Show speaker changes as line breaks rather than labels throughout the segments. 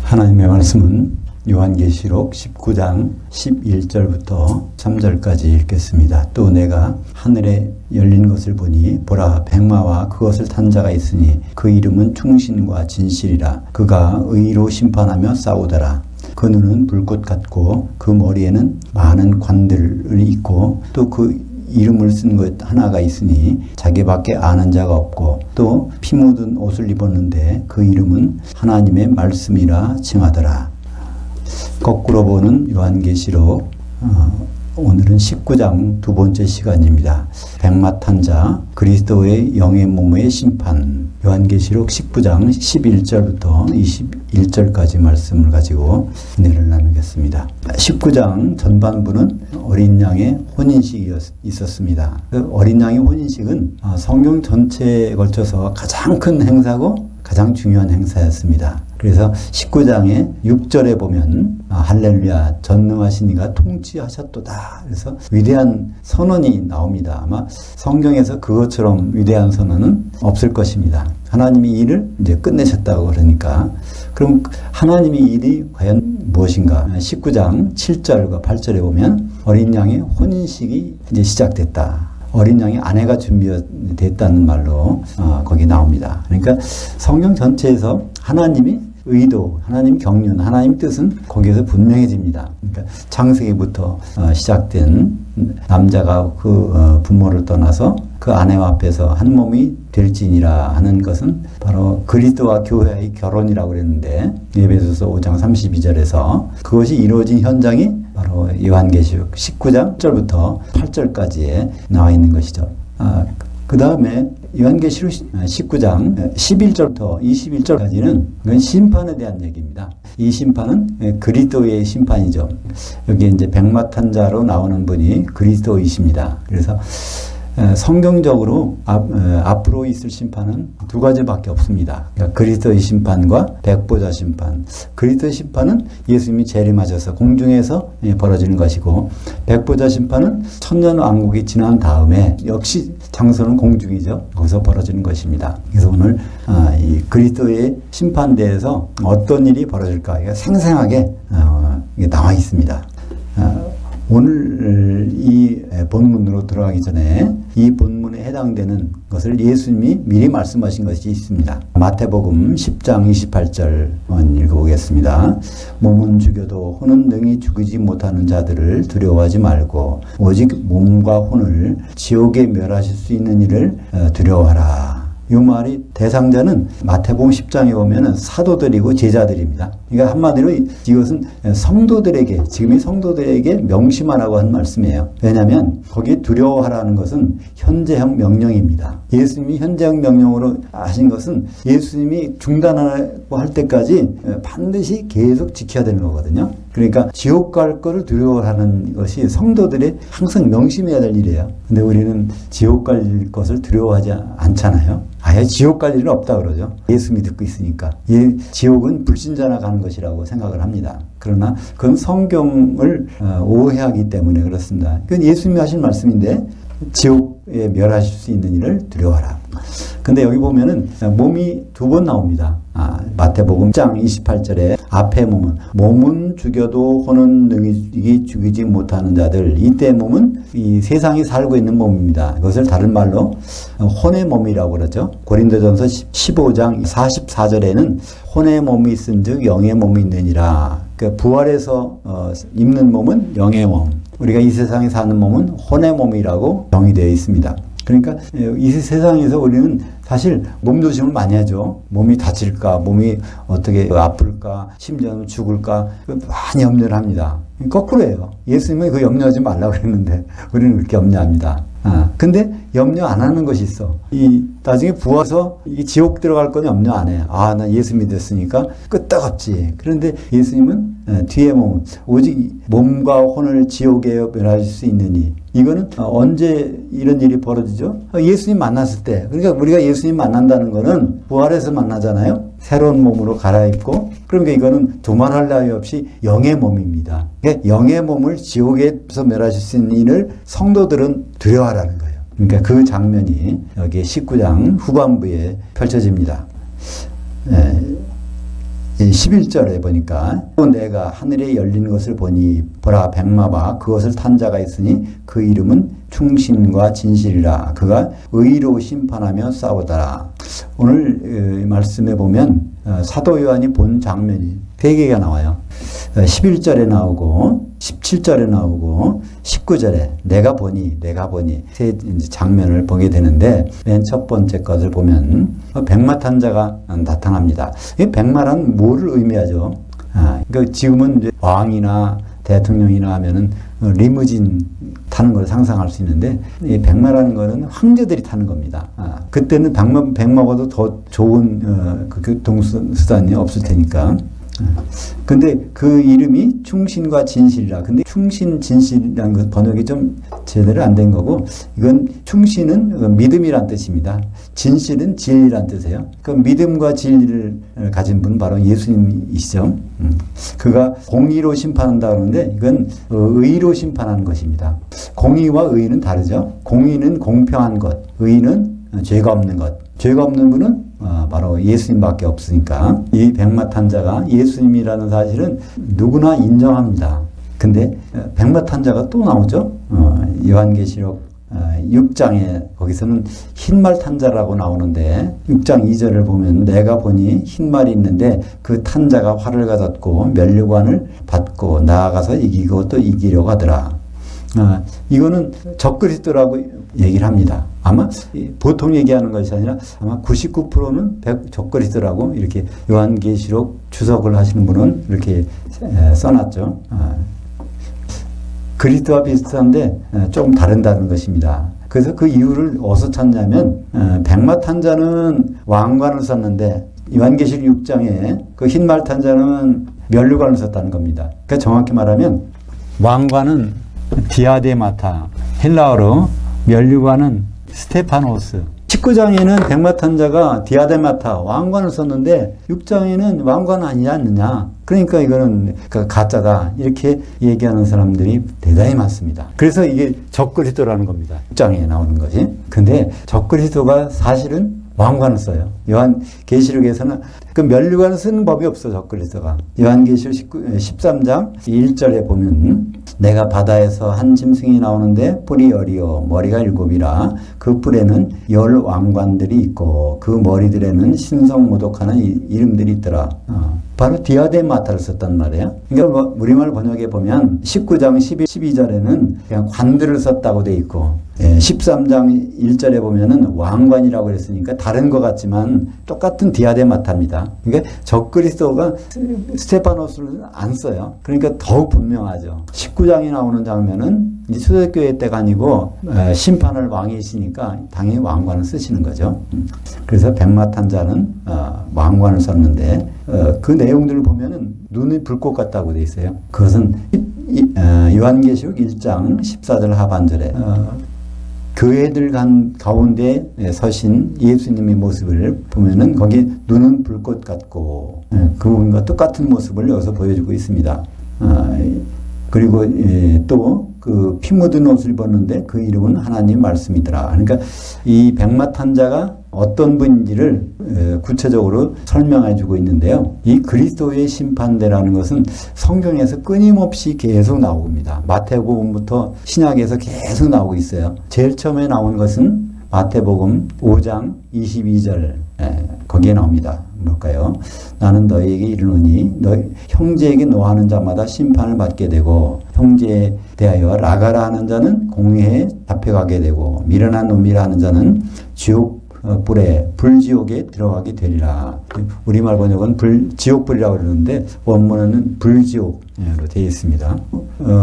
하나님의 말씀은 요한계시록 19장 11절부터 3절까지 읽겠습니다. 또 내가 하늘에 열린 것을 보니 보라 백마와 그것을 탄 자가 있으니 그 이름은 충신과 진실이라. 그가 의로 심판하며 싸우더라. 그 눈은 불꽃 같고 그 머리에는 많은 관들이 있고 또 그 이름을 쓴 것 하나가 있으니 자기밖에 아는 자가 없고 또 피 묻은 옷을 입었는데 그 이름은 하나님의 말씀이라 칭하더라. 거꾸로 보는 요한계시록 오늘은 19장 두 번째 시간입니다. 백마 탄 자, 그리스도의 영의 몸의 심판. 요한계시록 19장 11절부터 21절까지 말씀을 가지고 은혜를 나누겠습니다. 19장 전반부는 어린 양의 혼인식이 있었습니다. 그 어린 양의 혼인식은 성경 전체에 걸쳐서 가장 큰 행사고 가장 중요한 행사였습니다. 그래서 19장의 6절에 보면 할렐루야 전능하신 이가 통치하셨도다. 그래서 위대한 선언이 나옵니다. 아마 성경에서 그것처럼 위대한 선언은 없을 것입니다. 하나님이 일을 이제 끝내셨다고 그러니까 그럼 하나님의 일이 과연 무엇인가? 19장 7절과 8절에 보면 어린 양의 혼인식이 이제 시작됐다. 어린 양의 아내가 준비됐다는 말로 거기 나옵니다. 그러니까 성경 전체에서 하나님이 의도, 하나님 경륜, 하나님 뜻은 거기에서 분명해집니다. 그러니까 창세기부터 시작된 남자가 그 부모를 떠나서 그 아내와 앞에서 한 몸이 될지니라 하는 것은 바로 그리스도와 교회의 결혼이라고 그랬는데 에베소서 5장 32절에서 그것이 이루어진 현장이 바로 요한계시록 19장 1절부터 8절까지에 나와 있는 것이죠. 그 다음에 요한계시록 19장 11절부터 21절까지는 그건 심판에 대한 얘기입니다. 이 심판은 그리스도의 심판이죠. 여기 이제 백마 탄 자로 나오는 분이 그리스도이십니다. 그래서 성경적으로 앞으로 있을 심판은 두 가지밖에 없습니다. 그러니까 그리스도의 심판과 백보자 심판. 그리스도의 심판은 예수님이 재림하셔서 공중에서 벌어지는 것이고 백보자 심판은 천년왕국이 지난 다음에 역시 장소는 공중이죠. 거기서 벌어지는 것입니다. 그래서 오늘 이 그리스도의 심판대에서 어떤 일이 벌어질까 생생하게 나와 있습니다. 오늘 이 본문으로 들어가기 전에 이 본문에 해당되는 것을 예수님이 미리 말씀하신 것이 있습니다. 마태복음 10장 28절 한번 읽어보겠습니다. 몸은 죽여도 혼은 능히 죽이지 못하는 자들을 두려워하지 말고 오직 몸과 혼을 지옥에 멸하실 수 있는 이를 두려워하라. 이 말이 대상자는 마태복음 10장에 보면 사도들이고 제자들입니다. 그러니까 한마디로 이것은 성도들에게, 지금의 성도들에게 명심하라고 한 말씀이에요. 왜냐하면 거기에 두려워하라는 것은 현재형 명령입니다. 예수님이 현재형 명령으로 하신 것은 예수님이 중단하고 할 때까지 반드시 계속 지켜야 되는 거거든요. 그러니까 지옥 갈 거를 두려워하는 것이 성도들의 항상 명심해야 될 일이에요. 근데 우리는 지옥 갈 것을 두려워하지 않잖아요. 아예 지옥 갈 일은 없다 그러죠. 예수 믿고 있으니까. 지옥은 불신자나 가는 것이라고 생각을 합니다. 그러나 그건 성경을 오해하기 때문에 그렇습니다. 그건 예수님이 하신 말씀인데 지옥에 멸하실 수 있는 일을 두려워하라. 근데 여기 보면은 몸이 두 번 나옵니다. 마태복음 10장 28절에 앞에 몸은 죽여도 혼은 능히 죽이지 못하는 자들. 이때 몸은 이 세상이 살고 있는 몸입니다. 이것을 다른 말로 혼의 몸이라고 그러죠. 고린도전서 15장 44절에는 혼의 몸이 있은즉 영의 몸이 있느니라. 그러니까 부활해서 입는 몸은 영의 몸. 우리가 이 세상에 사는 몸은 혼의 몸이라고 정의되어 있습니다. 그러니까 이 세상에서 우리는 사실 몸조심을 많이 하죠. 몸이 다칠까, 몸이 어떻게 아플까, 심지어는 죽을까 많이 염려를 합니다. 거꾸로예요. 예수님은 그 염려하지 말라고 그랬는데 우리는 그렇게 염려합니다. 근데 염려 안 하는 것이 있어. 나중에 부어서 이 지옥 들어갈 건 염려 안 해. 나 예수 믿었으니까 끄떡없지. 그런데 예수님은 뒤에 몸, 오직 몸과 혼을 지옥에 멸하실 수 있느니. 이거는 언제 이런 일이 벌어지죠? 예수님 만났을 때. 그러니까 우리가 예수님 만난다는 거는 부활해서 만나잖아요. 새로운 몸으로 갈아입고. 그러니까 이거는 두말할 나위 없이 영의 몸입니다. 그러니까 영의 몸을 지옥에서 멸하실 수 있는 일을 성도들은 두려워하라는 거예요. 그러니까 그 장면이 여기 19장 후반부에 펼쳐집니다. 11절에 보니까 또 내가 하늘에 열린 것을 보니 보라 백마와 그것을 탄 자가 있으니 그 이름은 충신과 진실이라. 그가 의로 심판하며 싸우더라. 오늘 말씀에 보면 사도 요한이 본 장면이 3개가 나와요. 11절에 나오고 17절에 나오고 19절에 내가 보니 세 장면을 보게 되는데 맨 첫 번째 것을 보면 백마 탄 자가 나타납니다. 이 백마란 뭐를 의미하죠? 그러니까 지금은 이제 왕이나 대통령이나 하면은 리무진 타는 걸 상상할 수 있는데 이 백마라는 거는 황제들이 타는 겁니다. 그때는 백마보다 더 좋은 그 교통수단이 없을 테니까. 근데 그 이름이 충신과 진실이라. 근데 충신, 진실이라는 것 번역이 좀 제대로 안 된 거고, 이건 충신은 믿음이란 뜻입니다. 진실은 진리란 뜻이에요. 그 믿음과 진리를 가진 분은 바로 예수님이시죠. 그가 공의로 심판한다 그러는데 이건 의로 심판하는 것입니다. 공의와 의는 다르죠. 공의는 공평한 것, 의는 죄가 없는 것. 죄가 없는 분은 바로 예수님밖에 없으니까 이 백마 탄 자가 예수님이라는 사실은 누구나 인정합니다. 근데 백마 탄 자가 또 나오죠. 요한계시록 6장에 거기서는 흰말 탄 자라고 나오는데 6장 2절을 보면 내가 보니 흰말이 있는데 그 탄 자가 활을 가졌고 면류관을 받고 나아가서 이기고 또 이기려고 하더라. 이거는 적그리스도라고 얘기를 합니다. 아마 보통 얘기하는 것이 아니라 아마 99%는 적그리스도라고 이렇게 요한계시록 주석을 하시는 분은 이렇게 써놨죠. 그리스도와 비슷한데 조금 다른다는 것입니다. 그래서 그 이유를 어디서 찾냐면 백마 탄 자는 왕관을 썼는데 요한계시록 6장에 그 흰말 탄 자는 면류관을 썼다는 겁니다. 그러니까 정확히 말하면 왕관은 디아데마타, 헬라어로 면류관은 스테파노스. 19장에는 백마 탄 자가 디아데마타, 왕관을 썼는데 6장에는 왕관 아니지 않느냐. 그러니까 이거는 가짜다. 이렇게 얘기하는 사람들이 대단히 많습니다. 그래서 이게 적그리스도라는 겁니다. 6장에 나오는 것이. 근데 적그리스도가 사실은 왕관을 써요. 요한계시록에서는 그 면류관을 쓰는 법이 없어, 적그리스도가. 요한계시록 13장 1절에 보면 내가 바다에서 한 짐승이 나오는데 뿔이 10이요 머리가 7이라 그 뿔에는 10 왕관들이 있고 그 머리들에는 신성모독하는 이름들이 있더라. 바로 디아데마타를 썼단 말이에요. 그러니까 우리말 번역에 보면 19장 12절에는 그냥 관들을 썼다고 돼 있고 13장 1절에 보면은 왕관이라고 그랬으니까 다른 것 같지만 똑같은 디아데마타입니다. 그러니까 적그리스도가 스테파노스를 안 써요. 그러니까 더욱 분명하죠. 19장에 나오는 장면은 이제 초대교회 때가 아니고 심판을 왕이시니까 당연히 왕관을 쓰시는 거죠. 그래서 백마 탄 자는 왕관을 썼는데 그 내용들을 보면은 눈이 불꽃 같다고 돼 있어요. 그것은 요한계시록 1장 14절 하반절에 교회들 가운데 서신 예수님의 모습을 보면은 거기 눈은 불꽃 같고 그분과 똑같은 모습을 여기서 보여주고 있습니다. 그리고 또 그 피 묻은 옷을 입었는데 그 이름은 하나님 말씀이더라. 그러니까 이 백마 탄 자가 어떤 분인지를 구체적으로 설명해 주고 있는데요. 이 그리스도의 심판대라는 것은 성경에서 끊임없이 계속 나옵니다. 마태복음부터 신약에서 계속 나오고 있어요. 제일 처음에 나온 것은 마태복음 5장 22절 거기에 나옵니다. 뭘까요? 나는 너희에게 이르노니 너희 형제에게 노하는 자마다 심판을 받게 되고 형제에 대하여 라가라 하는 자는 공회에 잡혀가게 되고 미련한 놈이라 하는 자는 지옥 불에 불지옥에 들어가게 되리라. 우리말 번역은 지옥불이라고 그러는데 원문에는 불지옥으로 되어 있습니다.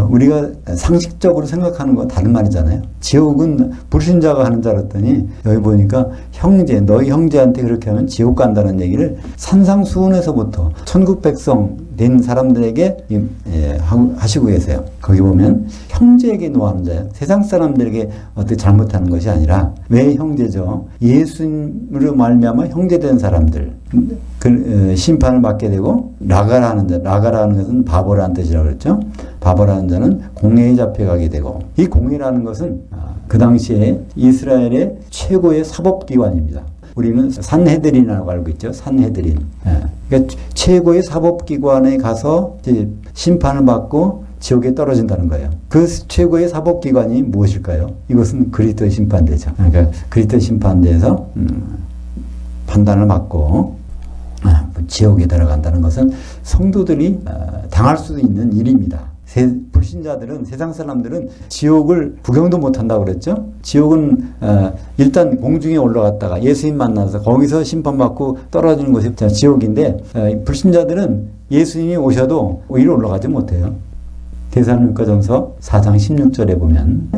우리가 상식적으로 생각하는 건 다른 말이잖아요. 지옥은 불신자가 하는 줄 알았더니 여기 보니까 형제, 너희 형제한테 그렇게 하면 지옥 간다는 얘기를 산상수훈에서부터 천국 백성 된 사람들에게 하시고 계세요. 거기 보면 형제에게 노하는 자예요. 세상 사람들에게 어떻게 잘못하는 것이 아니라 왜 형제죠? 예수님으로 말미암아 형제된 사람들 심판을 받게 되고 라가라는 자, 라가라는 것은 바보라는 뜻이라고 그랬죠. 바보라는 자는 공회에 잡혀가게 되고 이 공회라는 것은 그 당시에 이스라엘의 최고의 사법기관입니다. 우리는 산헤드린이라고 알고 있죠. 산헤드린. 그러니까 최고의 사법기관에 가서 이제 심판을 받고 지옥에 떨어진다는 거예요. 그 최고의 사법기관이 무엇일까요? 이것은 그리스도의 심판대죠. 그러니까 그리스도의 심판대에서 판단을 받고 지옥에 들어간다는 것은 성도들이 당할 수도 있는 일입니다. 불신자들은, 세상 사람들은 지옥을 구경도 못한다고 그랬죠. 지옥은 일단 공중에 올라갔다가 예수님 만나서 거기서 심판받고 떨어지는 것이 지옥인데, 불신자들은 예수님이 오셔도 위로 올라가지 못해요. 데살로니가전서 4장 16절에 보면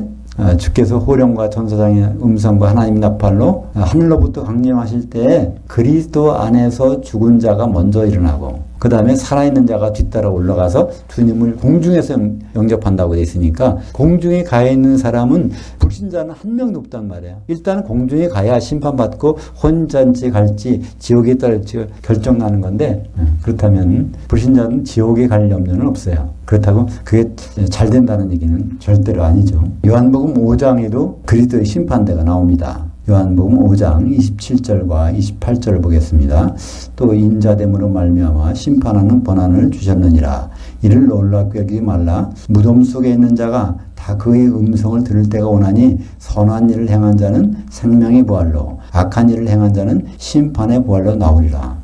주께서 호령과 전사장의 음성과 하나님 나팔로 하늘로부터 강림하실 때에 그리스도 안에서 죽은 자가 먼저 일어나고 그 다음에 살아있는 자가 뒤따라 올라가서 주님을 공중에서 영접한다고 되어 있으니까, 공중에 가 있는 사람은 불신자는 한 명도 없단 말이에요. 일단 공중에 가야 심판받고 혼잔지 갈지 지옥에 떨지 결정나는 건데, 그렇다면 불신자는 지옥에 갈 염려는 없어요. 그렇다고 그게 잘 된다는 얘기는 절대로 아니죠. 요한복음 5장에도 그리스도의 심판대가 나옵니다. 요한복음 5장 27절과 28절을 보겠습니다. 또 인자됨으로 말미암아 심판하는 권한을 주셨느니라. 이를 놀랍게 여기지 말라. 무덤 속에 있는 자가 다 그의 음성을 들을 때가 오나니 선한 일을 행한 자는 생명의 부활로, 악한 일을 행한 자는 심판의 부활로 나오리라.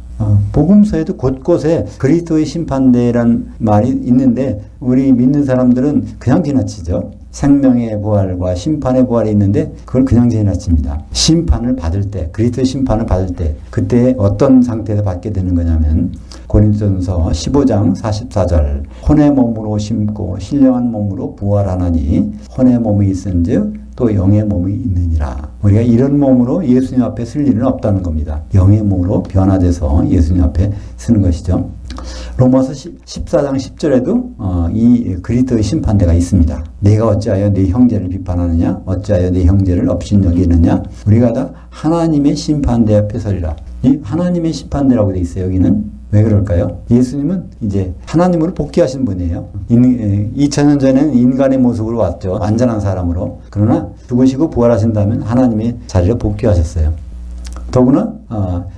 복음서에도 곳곳에 그리스도의 심판대란 말이 있는데 우리 믿는 사람들은 그냥 지나치죠. 생명의 부활과 심판의 부활이 있는데 그걸 그냥 지나칩니다. 심판을 받을 때, 그리스도의 심판을 받을 때 그때 어떤 상태에서 받게 되는 거냐면 고린도전서 15장 44절, 혼의 몸으로 심고 신령한 몸으로 부활하나니 혼의 몸이 있은즉 또 영의 몸이 있느니라. 우리가 이런 몸으로 예수님 앞에 설 일은 없다는 겁니다. 영의 몸으로 변화돼서 예수님 앞에 서는 것이죠. 로마서 14장 10절에도 이 그리스도의 심판대가 있습니다. 내가 어찌하여 내 형제를 비판하느냐? 어찌하여 내 형제를 업신여기느냐? 우리가 다 하나님의 심판대 앞에 서리라. 이 하나님의 심판대라고 되어 있어요. 여기는. 왜 그럴까요? 예수님은 이제 하나님으로 복귀하신 분이에요. 2000년 전에는 인간의 모습으로 왔죠. 완전한 사람으로. 그러나 죽으시고 부활하신다면 하나님의 자리로 복귀하셨어요. 더구나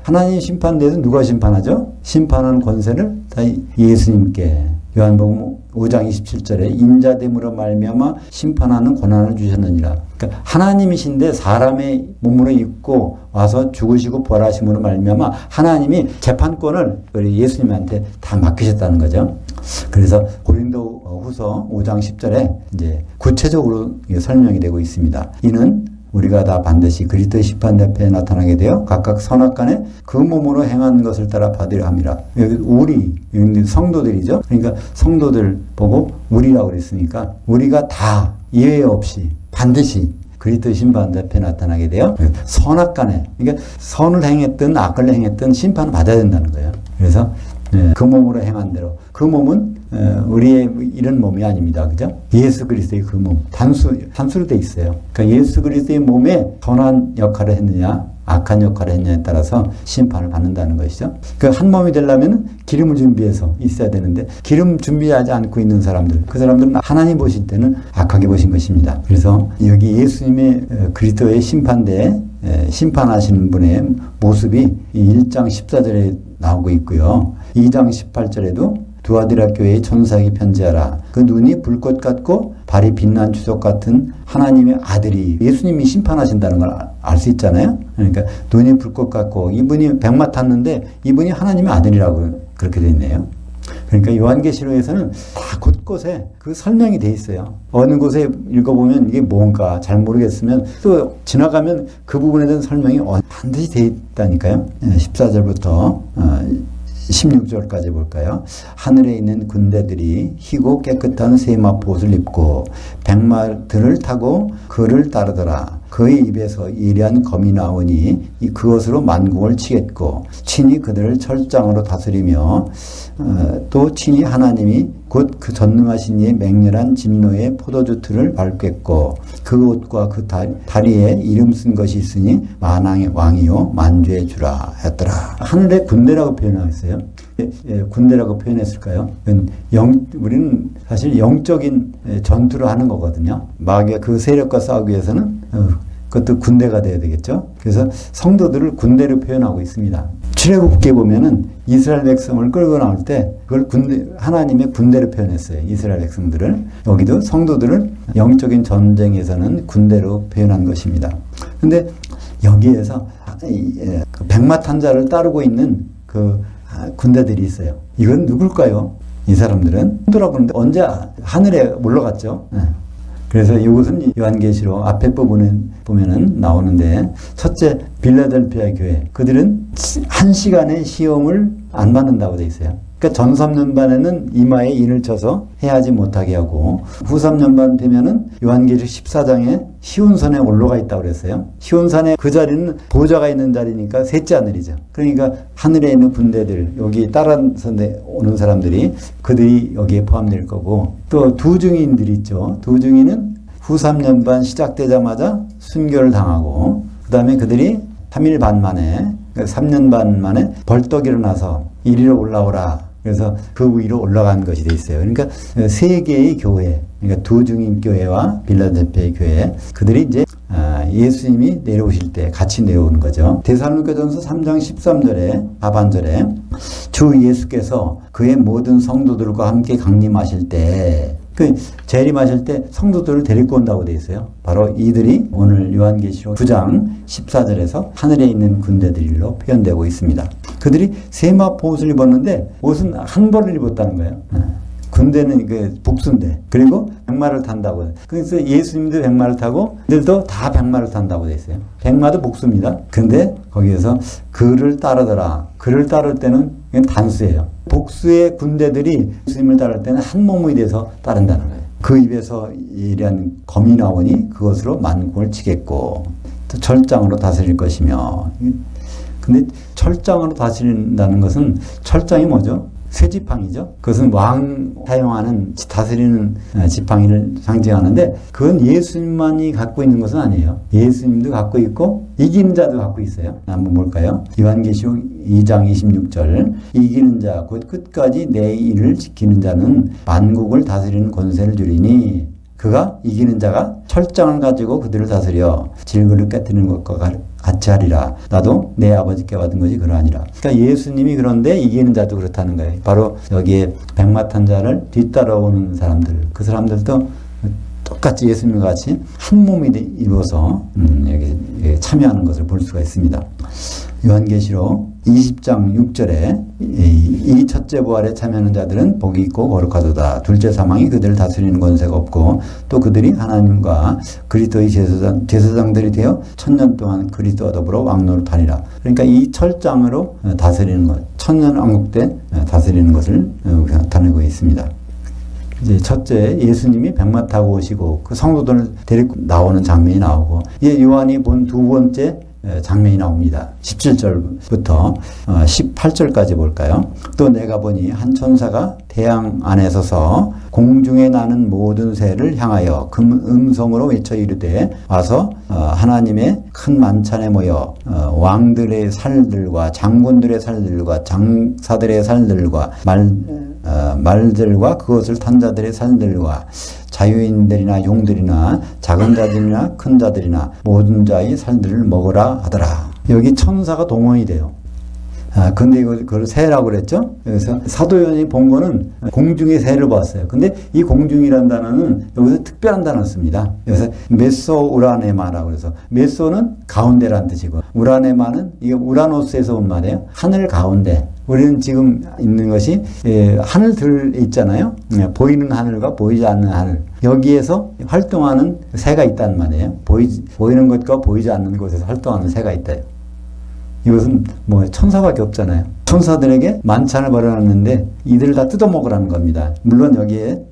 하나님 심판대에서 누가 심판하죠? 심판하는 권세를 다 예수님께, 요한복음 5장 27절에 인자됨으로 말미암아 심판하는 권한을 주셨느니라. 그러니까 하나님이신데 사람의 몸으로 입고 와서 죽으시고 부활하심으로 말미암아 하나님이 재판권을 예수님한테 다 맡기셨다는 거죠. 그래서 고린도 후서 5장 10절에 이제 구체적으로 설명이 되고 있습니다. 이는 우리가 다 반드시 그리스도의 심판대 앞에 나타나게 되어 각각 선악간에 그 몸으로 행한 것을 따라 받으려 함이라. 여기 우리, 성도들이죠. 그러니까 성도들 보고 우리라고 그랬으니까 우리가 다 예외 없이 반드시 그리스도의 심판대 앞에 나타나게 되어 선악간에, 그러니까 선을 행했든 악을 행했든 심판을 받아야 된다는 거예요. 그래서 그 몸으로 행한 대로, 그 몸은 우리의 이런 몸이 아닙니다. 그죠? 예수 그리스도의 그 몸, 단수로 돼 있어요. 그러니까 예수 그리스도의 몸에 선한 역할을 했느냐, 악한 역할을 했느냐에 따라서 심판을 받는다는 것이죠. 그 한 몸이 되려면 기름을 준비해서 있어야 되는데 기름 준비하지 않고 있는 사람들, 그 사람들은 하나님 보실 때는 악하게 보신 것입니다. 그래서 여기 예수님의 그리스도의 심판대에 심판하시는 분의 모습이 1장 14절에 나오고 있고요. 2장 18절에도 두아디라 교회의 천사에게 편지하라. 그 눈이 불꽃 같고 발이 빛난 주석 같은 하나님의 아들이, 예수님이 심판하신다는 걸 알 수 있잖아요. 그러니까 눈이 불꽃 같고 이분이 백마 탔는데 이분이 하나님의 아들이라고 그렇게 되어 있네요. 그러니까 요한계시록에서는 다 곳곳에 그 설명이 돼 있어요. 어느 곳에 읽어보면 이게 뭔가 잘 모르겠으면 또 지나가면 그 부분에 대한 설명이 반드시 돼 있다니까요. 14절부터 16절까지 볼까요? 하늘에 있는 군대들이 희고 깨끗한 세마포옷을 입고 백마들을 타고 그를 따르더라. 그의 입에서 예리한 검이 나오니 그것으로 만국을 치겠고 친히 그들을 철장으로 다스리며 또 친히 하나님이 곧 그 전능하신 이의 맹렬한 진노의 포도주 틀을 밟겠고 그 옷과 그 다리에 이름 쓴 것이 있으니 만왕의 왕이요 만주의 주라 했더라. 하늘의 군대라고 표현했어요. 군대라고 표현했을까요? 우리는 사실 영적인 전투를 하는 거거든요. 마귀가 그 세력과 싸우기 위해서는 그것도 군대가 돼야 되겠죠. 그래서 성도들을 군대로 표현하고 있습니다. 출애굽기에 보면은 이스라엘 백성을 끌고 나올 때 그걸 하나님의 군대로 표현했어요. 이스라엘 백성들을. 여기도 성도들을 영적인 전쟁에서는 군대로 표현한 것입니다. 근데 여기에서 그 백마탄자를 따르고 있는 그 군대들이 있어요. 이건 누굴까요? 이 사람들은 돌아보는데 언제 하늘에 올라갔죠? 그래서 이것은 요한계시록 앞에 부분에 보면은 나오는데, 첫째 빌라델피아 교회, 그들은 한 시간의 시험을 안 받는다고 돼 있어요. 그러니까 전 3년반에는 이마에 인을 쳐서 해하지 못하게 하고, 후 3년반 되면은 요한계시록 14장에 시온산에 올라가 있다고 그랬어요. 시온산에 그 자리는 보좌가 있는 자리니까 셋째 하늘이죠. 그러니까 하늘에 있는 군대들, 여기 따라서 오는 사람들이, 그들이 여기에 포함될 거고, 또 두 증인들이 있죠. 두 증인은 후 3년반 시작되자마자 순교를 당하고, 그 다음에 그들이 3일 반 만에, 3년 반 만에 벌떡 일어나서 이리로 올라오라. 그래서 그 위로 올라간 것이 돼 있어요. 그러니까 세 개의 교회, 그러니까 두 증인 교회와 빌라델피아 교회, 그들이 이제 예수님이 내려오실 때 같이 내려오는 거죠. 데살로니가전서 3장 13절에 하반절에 주 예수께서 그의 모든 성도들과 함께 강림하실 때, 재림하실 때 성도들을 데리고 온다고 되어 있어요. 바로 이들이 오늘 요한계시록 9장 14절에서 하늘에 있는 군대들로 표현되고 있습니다. 그들이 세마포 옷을 입었는데 옷은 한 벌을 입었다는 거예요. 군대는 그 복수인데, 그리고 백마를 탄다고. 그래서 예수님도 백마를 타고 이들도 다 백마를 탄다고 돼 있어요. 백마도 복수입니다. 근데 거기에서 그를 따르더라. 그를 따를 때는 이건 단수예요. 복수의 군대들이 예수님을 따를 때는 한 몸이 돼서 따른다는 거예요. 그 입에서 이러한 검이 나오니 그것으로 만국을 치겠고, 또 철장으로 다스릴 것이며. 근데 철장으로 다스린다는 것은, 철장이 뭐죠? 쇠지팡이죠. 그것은 왕 사용하는 다스리는 지팡이를 상징하는데, 그건 예수님만이 갖고 있는 것은 아니에요. 예수님도 갖고 있고 이기는 자도 갖고 있어요. 한번 볼까요? 요한계시록 2장 26절, 이기는 자 곧 끝까지 내 일을 지키는 자는 만국을 다스리는 권세를 주리니, 그가 이기는 자가 철장을 가지고 그들을 다스려 질그를 깨뜨리는 것과 같이 하리라. 나도 내 아버지께 받은 것이 그러하니라. 그러니까 예수님이 그런데 이기는 자도 그렇다는 거예요. 바로 여기에 백마탄 자를 뒤따라오는 사람들, 그 사람들도 똑같이 예수님과 같이 한 몸이 이루어서 여기 참여하는 것을 볼 수가 있습니다. 요한계시록 20장 6절에 이 첫째 부활에 참여하는 자들은 복이 있고 거룩하도다. 둘째 사망이 그들을 다스리는 권세가 없고, 또 그들이 하나님과 그리스도의 제사장들이 되어 1000년 동안 그리스도와 더불어 왕노릇하리라. 그러니까 이 철장으로 다스리는 것, 1000년 왕국 때 다스리는 것을 나타내고 있습니다. 이제 첫째, 예수님이 백마 타고 오시고 그 성도들을 데리고 나오는 장면이 나오고, 이제 요한이 본 두 번째 장면이 나옵니다. 17절부터 18절까지 볼까요? 또 내가 보니 한 천사가 태양 안에 서서 공중에 나는 모든 새를 향하여 음성으로 외쳐 이르되, 와서 하나님의 큰 만찬에 모여 왕들의 살들과 장군들의 살들과 장사들의 살들과 말들과 그것을 탄 자들의 살들과 자유인들이나 용들이나 작은 자들이나 큰 자들이나 모든 자의 살들을 먹으라 하더라. 여기 천사가 동원이 돼요. 근데 그걸 새라고 그랬죠? 그래서 사도 요한이 본 거는 공중의 새를 봤어요. 근데 이 공중이라는 단어는 여기서 특별한 단어를 씁니다. 그래서 메소 우라네마라고 그래서, 메소는 가운데라는 뜻이고, 우라네마는 이게 우라노스에서 온 말이에요. 하늘 가운데. 우리는 지금 있는 것이 하늘들 있잖아요. 보이는 하늘과 보이지 않는 하늘. 여기에서 활동하는 새가 있다는 말이에요. 보이는 것과 보이지 않는 곳에서 활동하는 새가 있다. 이것은 뭐 천사밖에 없잖아요. 천사들에게 만찬을 벌여놨는데 이들을 다 뜯어먹으라는 겁니다. 물론 여기에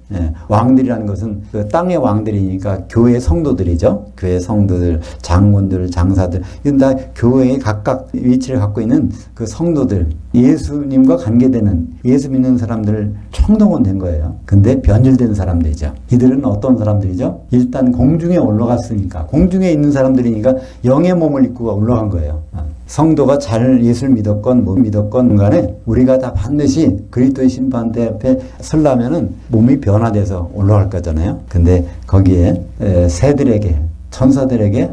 왕들이라는 것은 그 땅의 왕들이니까 교회 성도들이죠. 교회 성도들, 장군들, 장사들, 이건 다 교회에 각각 위치를 갖고 있는 그 성도들, 예수님과 관계되는, 예수 믿는 사람들을 총동원된 거예요. 근데 변질된 사람들이죠. 이들은 어떤 사람들이죠? 일단 공중에 올라갔으니까, 공중에 있는 사람들이니까 영의 몸을 입고 올라간 거예요. 성도가 잘 예수를 믿었건 못 믿었건 간에 우리가 다 반드시 그리스도의 심판대 앞에 서려면은 몸이 변화돼서 올라갈 거잖아요. 근데 거기에 새들에게, 천사들에게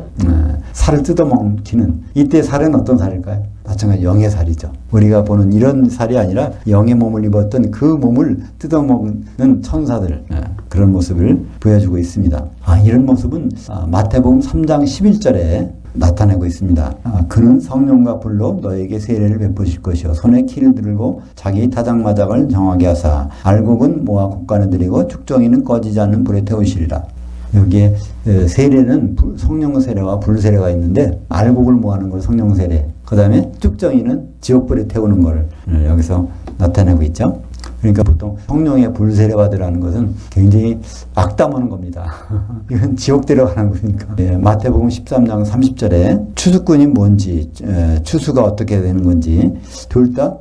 살을 뜯어먹히는, 이때 살은 어떤 살일까요? 마찬가지 영의 살이죠. 우리가 보는 이런 살이 아니라 영의 몸을 입었던 그 몸을 뜯어먹는 천사들, 그런 모습을 보여주고 있습니다. 이런 모습은 마태복음 3장 11절에 나타내고 있습니다. 그는 성령과 불로 너에게 세례를 베푸실 것이요 손에 키를 들고 자기 타작마작을 정하게 하사 알곡은 모아 곡간에 들이고 축정이는 꺼지지 않는 불에 태우시리라. 여기에 세례는 성령 세례와 불 세례가 있는데 알곡을 모아는 걸 성령 세례, 그 다음에 축정이는 지옥불에 태우는 걸 여기서 나타내고 있죠. 그러니까 보통 성령의 불 세례 받으라는 것은 굉장히 악담하는 겁니다. 이건 지옥 데려가는 거니까. 마태복음 13장 30절에 추수꾼이 뭔지, 추수가 어떻게 되는 건지 둘 다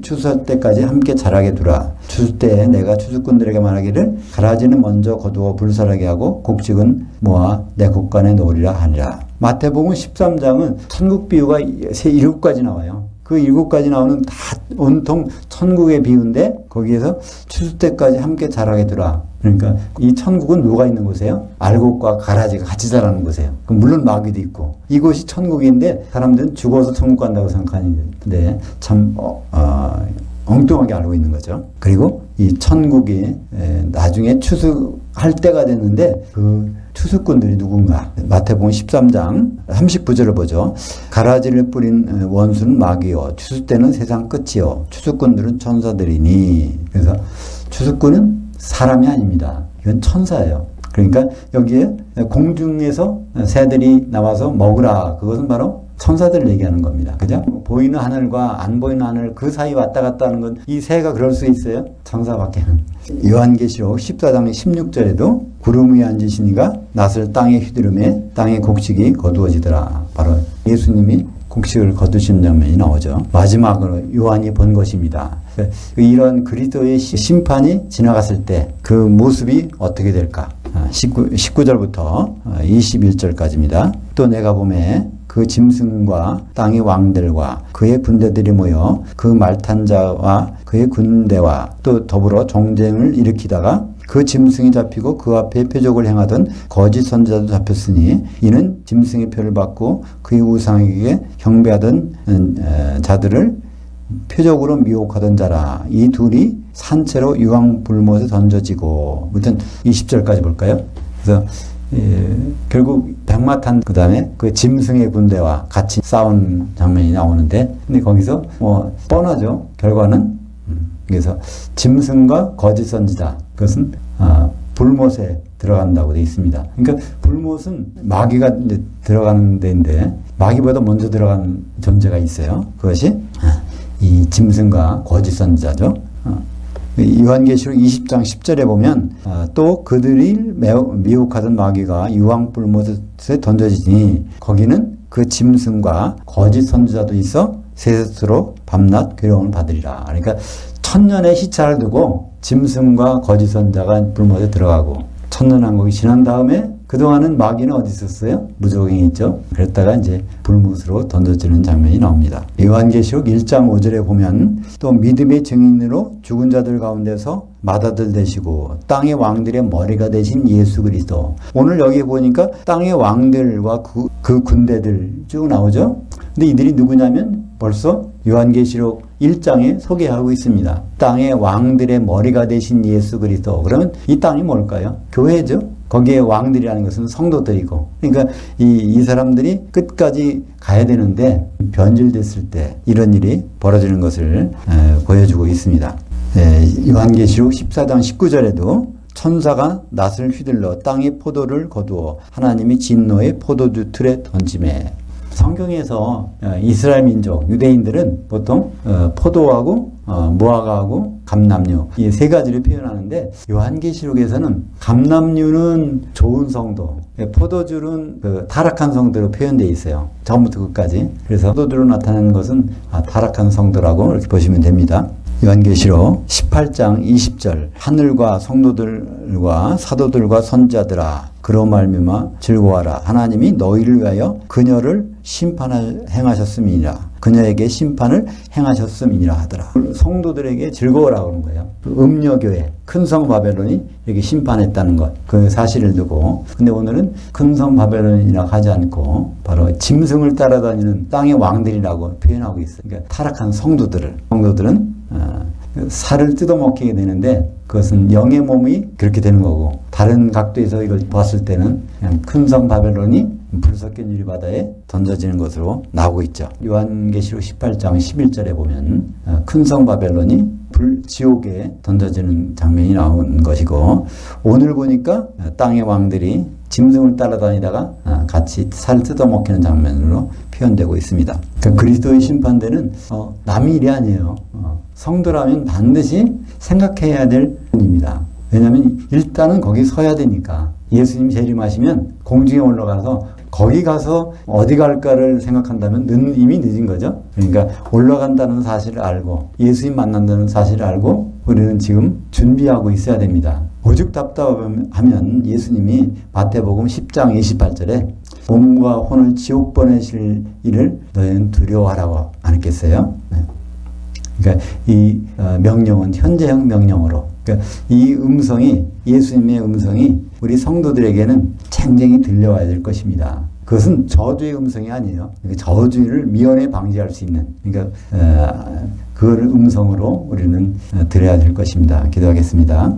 추수 때까지 함께 자라게 두라. 추수 때에 내가 추수꾼들에게 말하기를 가라지는 먼저 거두어 불살하게 하고 곡식은 모아 내 곡간에 놓으리라 하니라. 마태복음 13장은 천국 비유가 7가지 나와요. 그 7가지 나오는 다 온통 천국의 비유인데 거기에서 추수 때까지 함께 자라게 두라. 그러니까 이 천국은 누가 있는 곳이에요? 알곡과 가라지가 같이 자라는 곳이에요. 물론 마귀도 있고 이곳이 천국인데 사람들은 죽어서 천국 간다고 생각하는데 참 엉뚱하게 알고 있는 거죠. 그리고 이 천국이 나중에 추수할 때가 됐는데 그 추수꾼들이 누군가? 마태복음 13장 39절을 보죠. 가라지를 뿌린 원수는 마귀요 추수 때는 세상 끝이요 추수꾼들은 천사들이니. 그래서 추수꾼은 사람이 아닙니다. 이건 천사예요. 그러니까 여기에 공중에서 새들이 나와서 먹으라. 그것은 바로 천사들을 얘기하는 겁니다. 그죠? 보이는 하늘과 안 보이는 하늘 그 사이 왔다 갔다 하는 건 이 새가 그럴 수 있어요? 천사밖에는. 요한계시록 14장 16절에도 구름 위에 앉으시니가 낫을 땅에 휘두르매 땅의 곡식이 거두어지더라. 바로 예수님이 곡식을 거두신 장면이 나오죠. 마지막으로 요한이 본 것입니다. 이런 그리스도의 심판이 지나갔을 때 그 모습이 어떻게 될까? 19절부터 21절까지입니다. 또 내가 보매 그 짐승과 땅의 왕들과 그의 군대들이 모여 그 말탄 자와 그의 군대와 또 더불어 정쟁을 일으키다가 그 짐승이 잡히고 그 앞에 표적을 행하던 거짓 선지자도 잡혔으니 이는 짐승의 표를 받고 그의 우상에게 경배하던 자들을 표적으로 미혹하던 자라. 이 둘이 산채로 유황불못에 던져지고. 아무튼 20절까지 볼까요? 그래서 결국 백마탄 그 다음에 그 짐승의 군대와 같이 싸운 장면이 나오는데 근데 거기서 뻔하죠. 결과는 그래서 짐승과 거짓 선지자 그것은 불못에 들어간다고 되어 있습니다. 그러니까 불못은 마귀가 이제 들어가는 데인데 마귀보다 먼저 들어가는 존재가 있어요. 그것이 이 짐승과 거짓 선지자죠. 요한계시록 20장 10절에 보면 또 그들이 미혹하던 마귀가 유황불못에 던져지니 거기는 그 짐승과 거짓 선지자도 있어 세세토록 밤낮 괴로움을 받으리라. 그러니까 천년의 시차를 두고 짐승과 거짓 선지자가 불못에 들어가고 천년왕국이 지난 다음에 그동안은 마귀는 어디 있었어요? 무적행이 있죠. 그랬다가 이제 불못으로 던져지는 장면이 나옵니다. 요한계시록 1장 5절에 보면 또 믿음의 증인으로 죽은 자들 가운데서 맏아들 되시고 땅의 왕들의 머리가 되신 예수 그리스도. 오늘 여기 보니까 땅의 왕들과 그 군대들 쭉 나오죠. 근데 이들이 누구냐면 벌써 요한계시록 1장에 소개하고 있습니다. 땅의 왕들의 머리가 되신 예수 그리스도. 그러면 이 땅이 뭘까요? 교회죠. 거기에 왕들이라는 것은 성도들이고, 그러니까 이 사람들이 끝까지 가야 되는데 변질됐을 때 이런 일이 벌어지는 것을 보여주고 있습니다. 요한계시록 14장 19절에도 천사가 낫을 휘둘러 땅의 포도를 거두어 하나님이 진노의 포도주 틀에 던지매. 성경에서 이스라엘 민족, 유대인들은 보통 포도하고 무화과하고 감람류 이 세 가지를 표현하는데 요한계시록에서는 감람류는 좋은 성도, 포도주는 타락한 성도로 표현되어 있어요. 처음부터 끝까지. 그래서 포도주로 나타나는 것은 타락한 성도라고 이렇게 보시면 됩니다. 요한계시록 18장 20절 하늘과 성도들과 사도들과 선자들아 그로 말미암아 즐거워하라. 하나님이 너희를 위하여 그녀를 심판을 행하셨음이니라. 그녀에게 심판을 행하셨음이니라 하더라. 성도들에게 즐거워라 그런 거예요. 음녀교회 큰 성 바벨론이 이렇게 심판했다는 것, 그 사실을 두고. 근데 오늘은 큰 성 바벨론이라고 하지 않고 바로 짐승을 따라다니는 땅의 왕들이라고 표현하고 있어요. 그러니까 타락한 성도들은 살을 뜯어먹게 되는데 그것은 영의 몸이 그렇게 되는 거고, 다른 각도에서 이걸 봤을 때는 그냥 큰 성 바벨론이 불섞인 유리바다에 던져지는 것으로 나오고 있죠. 요한계시록 18장 11절에 보면 큰 성 바벨론이 지옥에 던져지는 장면이 나온 것이고, 오늘 보니까 땅의 왕들이 짐승을 따라다니다가 같이 살 뜯어먹히는 장면으로 표현되고 있습니다. 그러니까 그리스도의 심판대는 남의 일이 아니에요. 성도라면 반드시 생각해야 될 일입니다. 왜냐하면 일단은 거기 서야 되니까. 예수님 재림하시면 공중에 올라가서 거기 가서 어디 갈까를 생각한다면 이미 늦은 거죠. 그러니까 올라간다는 사실을 알고 예수님 만난다는 사실을 알고 우리는 지금 준비하고 있어야 됩니다. 오죽 답답하면 예수님이 마태복음 10장 28절에 몸과 혼을 지옥 보내실 일을 너희는 두려워하라고 안 했겠어요? 네. 그러니까 이 명령은 현재형 명령으로, 그러니까 이 음성이, 예수님의 음성이 우리 성도들에게는 쟁쟁이 들려와야 될 것입니다. 그것은 저주의 음성이 아니에요. 그러니까 저주를 미연에 방지할 수 있는, 그러니까 그 음성으로 우리는 들어야 될 것입니다. 기도하겠습니다.